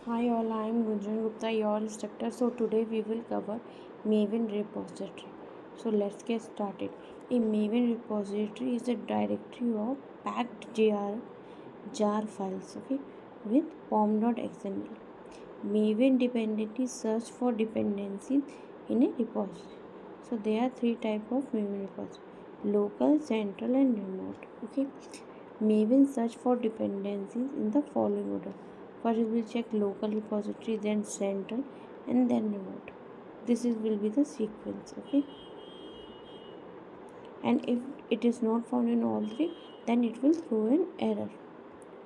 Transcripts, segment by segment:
Hi all, I am Gunjan Gupta, your instructor. So today we will cover Maven Repository. So let's get started. A Maven Repository is a directory of packed jar files, okay, with pom.xml. Maven dependencies search for dependencies in a repository. So there are three types of Maven repository: local, central, and remote. Okay. Maven search for dependencies in the following order. First, we will check local repository, then central, and then remote. Will be the sequence, okay? And if it is not found in all three, then it will throw an error,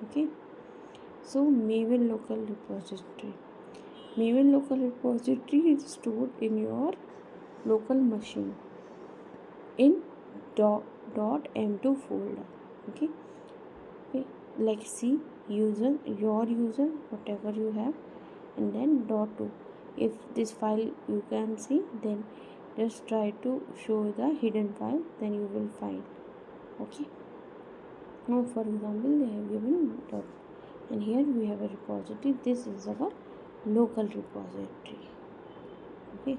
okay? So, Maven local repository. Maven local repository is stored in your local machine in .m2 folder, okay? Like C user, your user, whatever you have, and then .2. If this file you can see, then just try to show the hidden file, then you will find, okay? Now for example, they have given dot, and here we have a repository. This is our local repository, okay?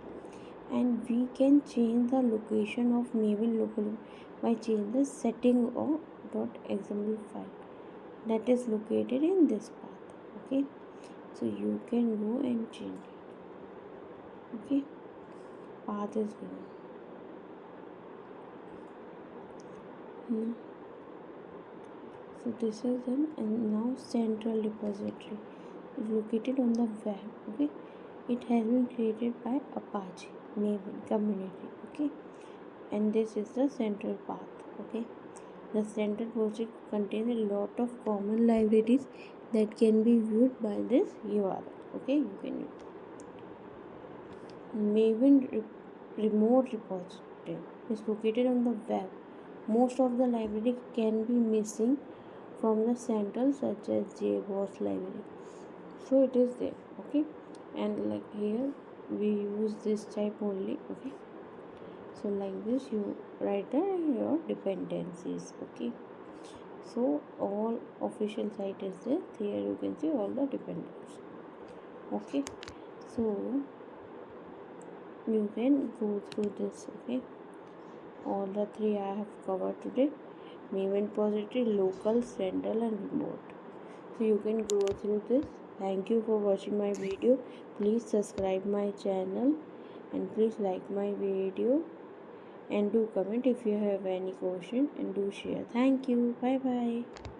And we can change the location of Maven local by changing the setting of .xml file that is located in this path, okay? So you can go and change it, okay? Path is given. So this is done, and now central repository is located on the web, okay? It has been created by Apache Maven community, okay? And this is the central path, okay? The central project contains a lot of common libraries that can be viewed by this URL, okay? You can use Maven remote repository is located on the web. Most of the library can be missing from the central, such as JBoss library. So it is there, okay? And like here we use this type only, okay? So like this you write your dependencies, okay? So all official site is there. Here you can see all the dependencies, okay? So you can go through this, okay? All the three I have covered today: Maven repository, local, central, and remote. So you can go through this. Thank you for watching my video. Please subscribe my channel and please like my video and do comment if you have any question, and do share. Thank you. Bye bye.